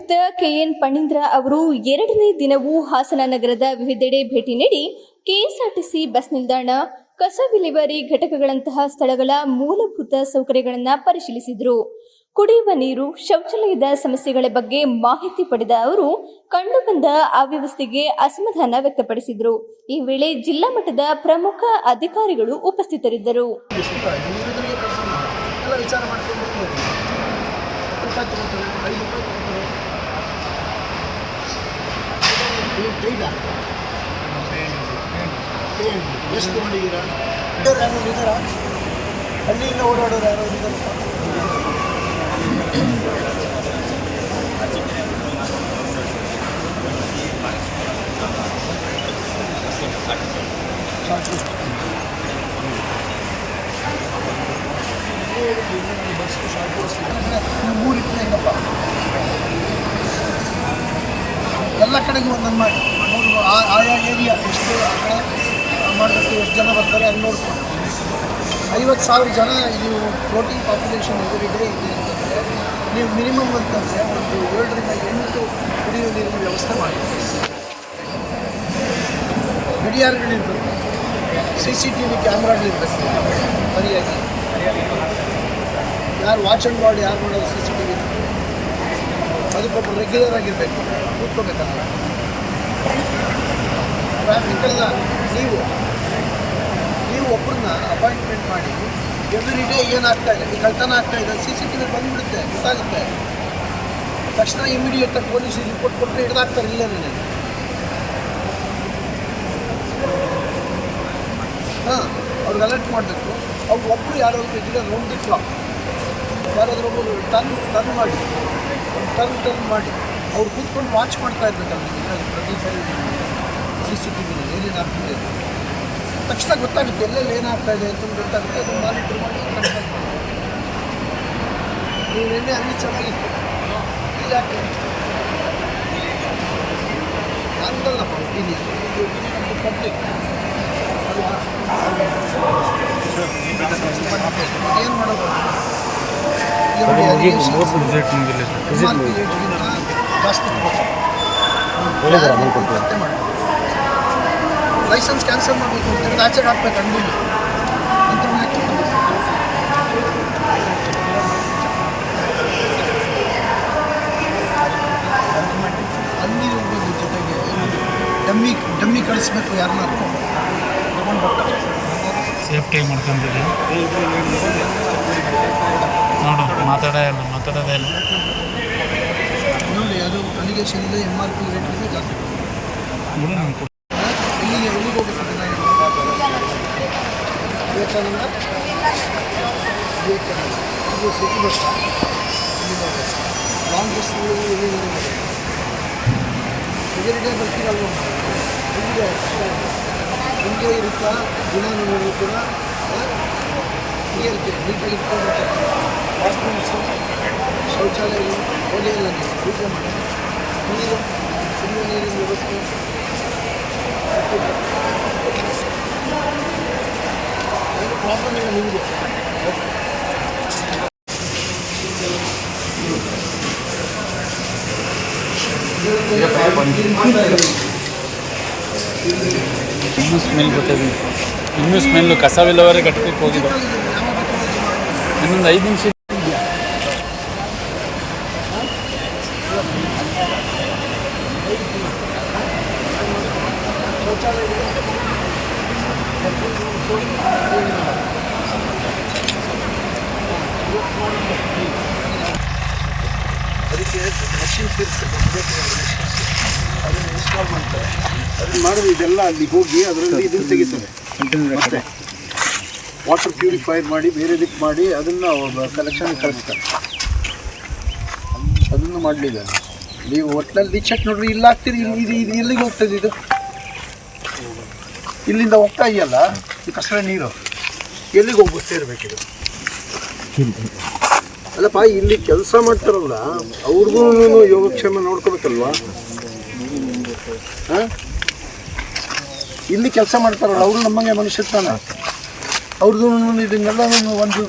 ಜಿಲ್ಲಾಡಳಿತಾಯುಕ್ತ K N Phanindra ಅವರು ಎರಡನೇ ದಿನವೂ ಹಾಸನ ನಗರದ ವಿವಿಧೆಡೆ ಭೇಟಿ ನೀಡಿ ಕೆಎಸ್ಆರ್ಟಿಸಿ ಬಸ್ ನಿಲ್ದಾಣ, ಕಸ ವಿಲೇವಾರಿ ಘಟಕಗಳಂತಹ ಸ್ಥಳಗಳ ಮೂಲಭೂತ ಸೌಕರ್ಯಗಳನ್ನು ಪರಿಶೀಲಿಸಿದರು. ಕುಡಿಯುವ ನೀರು, ಶೌಚಾಲಯದ ಸಮಸ್ಯೆಗಳ ಬಗ್ಗೆ ಮಾಹಿತಿ ಪಡೆದ ಅವರು ಕಂಡುಬಂದ ಅವ್ಯವಸ್ಥೆಗೆ ಅಸಮಾಧಾನ ವ್ಯಕ್ತಪಡಿಸಿದರು. ಈ ವೇಳೆ ಜಿಲ್ಲಾ ಮಟ್ಟದ ಪ್ರಮುಖ ಅಧಿಕಾರಿಗಳು ಉಪಸ್ಥಿತರಿದ್ದರು. ಎಷ್ಟು ಮಾಡಿದ್ದೀರಾ? ಯಾರು ಇದ್ದಾರಾ? ಹಳ್ಳಿಯಿಂದ ಓಡಾಡೋರು ಯಾರು ಇದ್ದಾರೆ? ಮೂರಿತ್ತು ಹೆಂಗಪ್ಪ, ಎಲ್ಲ ಕಡೆಗೂ ಒಂದೊಂದು ಮಾಡಿ ಆಯಾ ಏರಿಯಾ ಎಷ್ಟು ಆ ಕಡೆ ಮಾಡಬೇಕು, ಎಷ್ಟು ಜನ ಬರ್ತಾರೆ ಅಲ್ಲಿ ನೋಡ್ಕೊಂಡು 50,000 ಜನ ನೀವು ಫ್ಲೋಟಿಂಗ್ ಪಾಪ್ಯುಲೇಷನ್ ಎವ್ರಿ ಡೇ ಇದೆ ಅಂತಂದರೆ ನೀವು ಮಿನಿಮಮ್ ಅಂತಂದರೆ ಒಂದು 7 ರಿಂದ 8 ಕುಡಿಯುವ ನೀರಿನ ವ್ಯವಸ್ಥೆ ಮಾಡಿ. ಗಡಿಯಾರಗಳಿರಬೇಕು, CCTV ಕ್ಯಾಮ್ರಾಗಳಿರಬೇಕು ಸರಿಯಾಗಿ. ಯಾರು ವಾಚ್ ಆ್ಯಂಡ್ ವಾರ್ಡ್ ಯಾರು ಮಾಡೋದು CCTV, ಅದಕ್ಕೊಬ್ಬರು ರೆಗ್ಯುಲರ್ ಆಗಿರಬೇಕು, ಕೂತ್ಕೋಬೇಕಲ್ಲ. ಟ್ರಾಫಿಕಲ್ಲ, ನೀವು ಒಬ್ಬರನ್ನ ಅಪಾಯಿಂಟ್ಮೆಂಟ್ ಮಾಡಿ ಎವ್ರಿ ಡೇ ಏನಾಗ್ತಾಯಿದೆ, ಈ ಕಳ್ತನ ಆಗ್ತಾಯಿದೆ, CCTV ಬಂದುಬಿಡುತ್ತೆ, ಗೊತ್ತಾಗುತ್ತೆ. ತಕ್ಷಣ ಇಮಿಡಿಯೇಟಾಗಿ ಪೊಲೀಸ್ ರಿಪೋರ್ಟ್ ಕೊಟ್ಟರೆ ಹಿಡಿದಾಕ್ತಾರೆ. ಇಲ್ಲ ನನಗೆ ಅವ್ರಿಗೆ ಅಲರ್ಟ್ ಮಾಡಬೇಕು. ಅವ್ರು ಒಬ್ಬರು ಯಾರಾದ್ರು ಇದ್ರೆ ರೌಂಡ್ ದಿ ಕ್ಲಾಕ್ ಯಾರಾದರೂ ಒಬ್ಬರು ಟರ್ನ್ ಮಾಡಿ ಅವ್ರು ಕೂತ್ಕೊಂಡು ವಾಚ್ ಮಾಡ್ತಾ ಇರ್ಬೇಕಲ್ಲ. ಪ್ರತಿ ಸರಿ CCTV ಏನೇನಾಗ್ತಿದೆ ತಕ್ಷಣ ಗೊತ್ತಾಗುತ್ತೆ, ಎಲ್ಲೆಲ್ಲಿ ಏನಾಗ್ತಾಯಿದೆ ಅಂತ ಗೊತ್ತಾಗುತ್ತೆ. ಅದನ್ನು ಮಾನಿಟರ್ ಮಾಡಿ ಕಂಟ್ರೋಲ್ ಮಾಡಿ. ನೀವು ಎಣ್ಣೆ ಅಲ್ಲಿ ಚೆನ್ನಾಗಿತ್ತು, ಇಲ್ಲಿ ಯಾಕೆ ನಂದಲ್ಲಪ್ಪ ಒಪಿನಿಯನ್, ಇದು ಒಪಿನಿಯನ್ ಪಬ್ಲಿಕ್ ಅಲ್ವಾ? ಏನು ಮಾಡೋದು? ಲೈಸೆನ್ಸ್ ಕ್ಯಾನ್ಸಲ್ ಮಾಡಬೇಕು, ತೆಗೆದು ಆಚೆಗೆ ಹಾಕ್ಬೇಕು ಅಂಗಡಿಲಿ ಅಂತ ಅಲ್ಲಿ ಹೋಗ್ಬೋದು. ಜೊತೆಗೆ ಡಮ್ಮಿ ಕಳಿಸ್ಬೇಕು, ಯಾರನ್ನಾರು ತಗೊಂಡು ಬರ್ತಾರೆ. ಸೇಫ್ಟಿ ಮಾಡ್ಕೊಂಡಿದ್ದೀವಿ ನೋಡು, ಮಾತಾಡೋದೇ ಇಲ್ಲ ನೋಡಿ. ಅದು ಅಲಿಗೇಷನ್ ಇದೆ, MRP ರೇಟ್ಗಿಂತ ಜಾಸ್ತಿ. ಎಲ್ಲಿಗೆ ಹೋಗ್ಬೇಕು? ವಿವೇಕಾನಂದ ಇದು ಸಿಟಿ ಬಸ್ ಲಾಂಗ್ ಬಸ್ ಎಲ್ಲಿ ಡೇ ಬರ್ತೀರಲ್ವ, ನಿಮಗೆ ಇರುತ್ತಾ ದಿನ ನೋಡೋದು ಕೂಡ ನೀಟಾಗಿ ಇಟ್ಕೊಂಡು ವಾಶ್ರೂಮ್ಸು, ಶೌಚಾಲಯಗಳು, ಒಲೆಯೆಲ್ಲ ಪೂಜೆ ಮಾಡಿ, ನೀರು, ಕುಡಿಯುವ ನೀರಿನ ವ್ಯವಸ್ಥೆ, ಏನು ಪ್ರಾಬ್ಲಮ್ ಇಲ್ಲ ನಿಮಗೆ. ಇನ್ನೂ ಸ್ಮೆಲ್ಲು ಕಸ ವಿಲೇವಾರಿ ಘಟಕಕ್ಕೆ ಹೋಗಿದ್ದು ಇನ್ನೊಂದು 5 ನಿಮಿಷ. ಅದಕ್ಕೆ ಮಷಿನ್ ಅದನ್ನು ಇನ್ಸ್ಟಾಲ್ ಮಾಡ್ತಾರೆ. ಅದನ್ನು ಮಾಡಿದ್ರೆ ಇದೆಲ್ಲ ಅಲ್ಲಿಗೆ ಹೋಗಿ ಅದರಲ್ಲಿ ಇದನ್ನು ತೆಗಿತಾರೆ. ಮತ್ತೆ ವಾಟರ್ ಪ್ಯೂರಿಫೈರ್ ಮಾಡಿ ಬೇರೆದಕ್ಕೆ ಮಾಡಿ ಅದನ್ನು ಕಲೆಕ್ಷನ್ ಕಳಿಸ್ತಾರೆ. ಅದನ್ನು ಮಾಡಲಿಲ್ಲ ನೀವು ಒಟ್ಟಿನಲ್ಲಿ ಚೆಕ್ ನೋಡ್ರಿ. ಇಲ್ಲಿ ಹಾಕ್ತೀರಿ, ಇದು ಎಲ್ಲಿಗೆ ಹೋಗ್ತದೆ? ಇದು ಇಲ್ಲಿಂದ ಹೋಗ್ತಾ ಇದೆಯಲ್ಲ ಈ ಕಸರ ನೀರು, ಎಲ್ಲಿಗೆ ಹೋಗ್ಬೋದು ಸೇರ್ಬೇಕಿದು? ಅಲ್ಲಪ್ಪ, ಇಲ್ಲಿ ಕೆಲಸ ಮಾಡ್ತಾರಲ್ಲ ಅವ್ರಿಗೂ ಯೋಗಕ್ಷೇಮ ನೋಡ್ಕೋಬೇಕಲ್ವಾ? ಇಲ್ಲಿ ಕೆಲಸ ಮಾಡ್ತಾರಲ್ಲ ಅವರು ನಮ್ಮಂಗೆ ಮನುಷ್ಯತ್ವನ, ಅವ್ರದ್ದು ಇದನ್ನೆಲ್ಲ ಒಂದು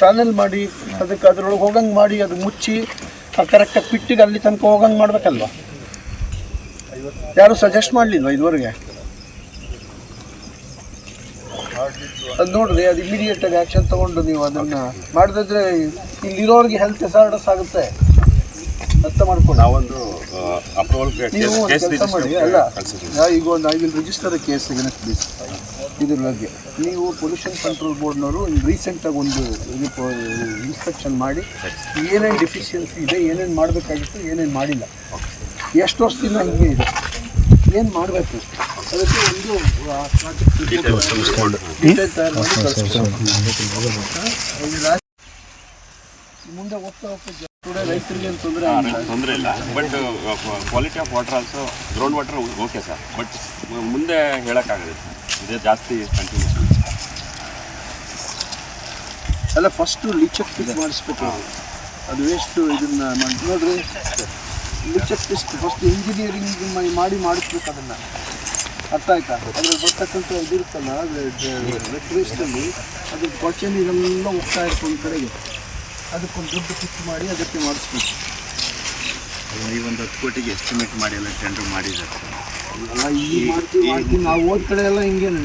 ಚಾನೆಲ್ ಮಾಡಿ ಅದಕ್ಕೆ ಅದರೊಳಗೆ ಹೋಗಂಗೆ ಮಾಡಿ ಅದು ಮುಚ್ಚಿ ಕರೆಕ್ಟಾಗಿ ಪಿಟ್ಟಿಗೆ ಅಲ್ಲಿ ತನಕ ಹೋಗಂಗೆ ಮಾಡ್ಬೇಕಲ್ವ? ಯಾರು ಸಜೆಸ್ಟ್ ಮಾಡಲಿಲ್ವ ಇದುವರೆಗೆ? ಅದು ನೋಡ್ರಿ, ಅದು ಇಮಿಡಿಯೇಟಾಗಿ ಆ್ಯಕ್ಷನ್ ತೊಗೊಂಡು ನೀವು ಅದನ್ನು ಮಾಡಿದ್ರೆ ಇಲ್ಲಿರೋರಿಗೆ ಹೆಲ್ತ್ ಹೆಸಾರ್ಡಸ್ ಆಗುತ್ತೆ. ಅರ್ಥ ಮಾಡ್ಕೊಂಡು ನಾವೊಂದು ನೀವು ಒಂದು ಕೆಲಸ ಮಾಡಿ. ಅಲ್ಲ, ಈಗ ಒಂದು I will register case against this. ಇದ್ರ ಬಗ್ಗೆ ನೀವು ಪೊಲ್ಯೂಷನ್ ಕಂಟ್ರೋಲ್ ಬೋರ್ಡ್ನವರು ರೀಸೆಂಟಾಗಿ ಒಂದು ಇನ್ಸ್ಪೆಕ್ಷನ್ ಮಾಡಿ ಏನೇನು ಡಿಫಿಷಿಯನ್ಸಿ ಇದೆ, ಏನೇನು ಮಾಡಬೇಕಾಗಿತ್ತು, ಏನೇನು ಮಾಡಿಲ್ಲ, ಎಷ್ಟು ವರ್ಷದಿಂದ ಹಂಗೆ ಇದೆ, ಏನು ಮಾಡಬೇಕು ಅದಕ್ಕೆ ಒಂದು ಡೀಟೇಲ್ ತಯಾರು ಮಾಡಿ ಕಳಿಸ್ಬೇಕು. ಮುಂದೆ ಹೋಗ್ತಾ ಹೋಗ್ತಾ ರೈತರಿಗೆ ಏನು ತೊಂದರೆ ಇಲ್ಲ. But quality of water also ground water okay sir. But ಮುಂದೆ ಹೇಳೋಕ್ಕಾಗಲ್ಲ ಸರ್, ಇದೇ ಜಾಸ್ತಿ ಕಂಟಿನ್ಯೂಸ್. ಅಲ್ಲ, ಫಸ್ಟು ಲಿಚಕ್ ಟೆಸ್ಟ್ ಮಾಡಿಸ್ಬೇಕು. ಅದು ವೇಸ್ಟು ಇದನ್ನು ನೋಡ್ರಿ, ಲಿಚಕ್ ಟೆಸ್ಟ್ ಫಸ್ಟ್ ಇಂಜಿನಿಯರಿಂಗ್ ಮಾಡಿ ಮಾಡಿಸ್ಬೇಕು ಅದನ್ನು. ಅರ್ಥ ಆಯ್ತಾ? ಅದ್ರಲ್ಲಿ ಬರ್ತಕ್ಕಂಥ ಇದಿರುತ್ತಲ್ಲ ವೆಟ್ ವೇಸ್ಟಲ್ಲಿ ಅದ್ರ ಕೊಚ್ಚೆ ನೀರೆಲ್ಲ ಹೋಗ್ತಾ ಇರುತ್ತೆ ಒಂದು ಕಡೆಗೆ. ಅದಕ್ಕೊಂದು ದುಡ್ಡು ಫಿಕ್ಸ್ ಮಾಡಿ ಅದಕ್ಕೆ ಮಾಡಿಸ್ಬೇಕು. ಈ ಒಂದು 10 ಕೋಟಿಗೆ ಎಸ್ಟಿಮೇಟ್ ಮಾಡಿ ಎಲ್ಲ ಟೆಂಡರ್ ಮಾಡಿದ್ದಾರೆ. ಅಲ್ಲ, ಈಗ ಮಾಡ್ತೀವಿ ನಾವು ಹೋದ ಕಡೆ ಎಲ್ಲ ಹಿಂಗೇನೆ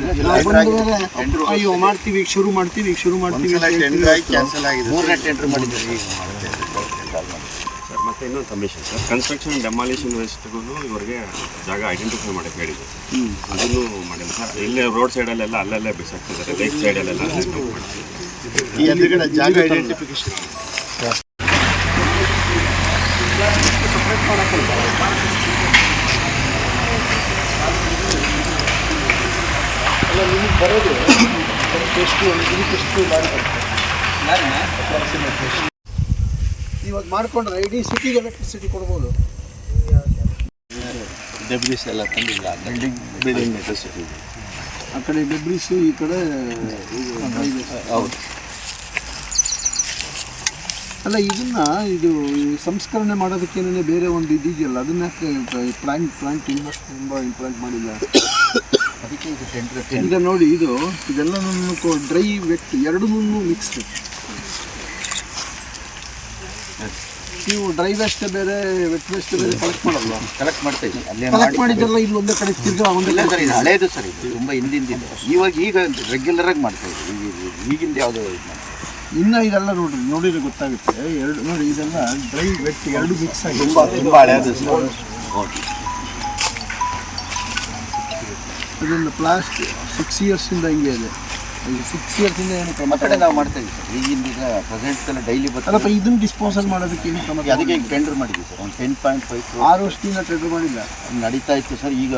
ಅಯ್ಯೋ ಮಾಡ್ತೀವಿ, ಈಗ ಶುರು ಮಾಡ್ತೀವಿ, ಕ್ಯಾನ್ಸಲ್ ಆಗಿದೆ. 3ನೇ ಟೆಂಡರ್ ಮಾಡಿದ್ದಾರೆ ಸರ್. ಮತ್ತೆ ಇನ್ನೊಂದು ಕಮಿಷನ್ ಸರ್, ಕನ್ಸ್ಟ್ರಕ್ಷನ್ ಡೆಮಾಲಿಷನ್ ವೇಸ್ಟ್ಗೂ ಇವರಿಗೆ ಜಾಗ ಐಡೆಂಟಿಫೈ ಮಾಡೋಕ್ಕೆ ಹೇಳಿದ್ರು. ಅದನ್ನು ಮಾಡಿಲ್ಲ ಸರ್. ಇಲ್ಲೇ ರೋಡ್ ಸೈಡಲ್ಲೆಲ್ಲ ಅಲ್ಲಲ್ಲೇ ಬಿಸಾಕ್ತಿದ್ದಾರೆ, ಲೇಕ್ ಸೈಡಲ್ಲೆಲ್ಲ ಈ ಎದುರುಗಡೆ ಜಾಗ ಐಡೆಂಟಿಫಿಕೇಶನ್ ಸಪ್ರೇಟ್ ಮಾಡೋಕ್ಕಲ್ಲ. ಅಲ್ಲ, ನಿಮಗೆ ಬರೋದು ಎಷ್ಟು ಇದಕ್ಕೆಷ್ಟು ಗಾಡಿ ಇವಾಗ ಮಾಡ್ಕೊಂಡ್ರೆ ಇಡೀ ಸಿಟಿಗೆ ಎಲೆಕ್ಟ್ರಿಸಿಟಿ ಕೊಡ್ಬೋದು. ಡೆಬ್ರಿಸ್ ಎಲ್ಲ ತಂದಿಲ್ಲ, ಬಿಲ್ಡಿಂಗ್ ಎಲೆಕ್ಟ್ರಿಸಿಟಿ. ಆ ಕಡೆ ಡೆಬ್ರಿಸು, ಈ ಕಡೆ ಹೌದು. ಅಲ್ಲ, ಇದು ಸಂಸ್ಕರಣೆ ಮಾಡೋದಕ್ಕೇನೇ ಬೇರೆ ಒಂದು ಇದೆಯಲ್ಲ, ಅದನ್ನ ಪ್ಲಾಂಟ್ ಇಂಪ್ಲಾಂಟ್ ಮಾಡಿಲ್ಲ. ಅದಕ್ಕೆ ಇದು ಟೆಂಡರ್. ಈಗ ನೋಡಿ, ಇದೆಲ್ಲ ಡ್ರೈ ವೆಟ್ ಎರಡನ್ನೂ ಮಿಕ್ಸ್. ನೀವು ಡ್ರೈ ವೇಸ್ಟ್ ಬೇರೆ ವೆಟ್ ವೇಸ್ಟ್ ಬೇರೆ ಕಲೆಕ್ಟ್ ಮಾಡಲ್ವ? ಕಲೆಕ್ಟ್ ಮಾಡ್ತಾ ಇದ್ದೀವಿ. ಅಲ್ಲೇ ಕಲೆಕ್ಟ್ ಮಾಡಿದ್ದೆಲ್ಲ ಇಲ್ಲಿ ಒಂದೇ ಕಡೆ ತಿರ್ಗಾ ಒಂದೇ ಇಲ್ಲ ಸರ್, ಇದು ಹಳೇದು ಸರ್. ಇದು ತುಂಬ ಹಿಂದಿಂದಿದೆ. ಈಗ ರೆಗ್ಯುಲರಾಗಿ ಮಾಡ್ತಾ ಇದ್ದೀವಿ. ಈಗಿಂದ ಯಾವುದೋ ಇದು ಮಾಡ್ತೀವಿ. ಇನ್ನು ಇದೆಲ್ಲ ನೋಡಿದ್ರೆ ಗೊತ್ತಾಗುತ್ತೆ. ಎರಡು ನೋಡಿ, ಇದೆಲ್ಲ ಡ್ರೈ ವೆಟ್ ಎರಡು ಮಿಕ್ಸ್ ಆಗಿ ತುಂಬ ಹಳೆಯದು ಸರ್. ಅದನ್ನು ಪ್ಲಾಸ್ಟಿಕ್ 6 ಇಯರ್ಸಿಂದ ಹಿಂಗೆ ಇದೆ. 6 ಇಯರ್ಸಿಂದ ಏನು ಕ್ರಮ ಕಡೆ ನಾವು ಮಾಡ್ತಾ ಇದ್ದೀವಿ ಸರ್. ಈಗಿಂದ ಪ್ರೆಸೆಂಟ್ ಎಲ್ಲ ಡೈಲಿ ಬರ್ತಾರೆ. ಅಲ್ಲಪ್ಪ, ಇದನ್ನು ಡಿಸ್ಪೋಸಲ್ ಮಾಡೋದಕ್ಕೆ ಏನು ಕ್ರಮ? ಅದಕ್ಕೆ ಈಗ ಟೆಂಡರ್ ಮಾಡಿದ್ವಿ ಸರ್. ಒಂದು 10.5 6 ವರ್ಷದಿಂದ ಟೆಂಡರ್ ಮಾಡಿಲ್ಲ, ನಡೀತಾ ಇತ್ತು ಸರ್. ಈಗ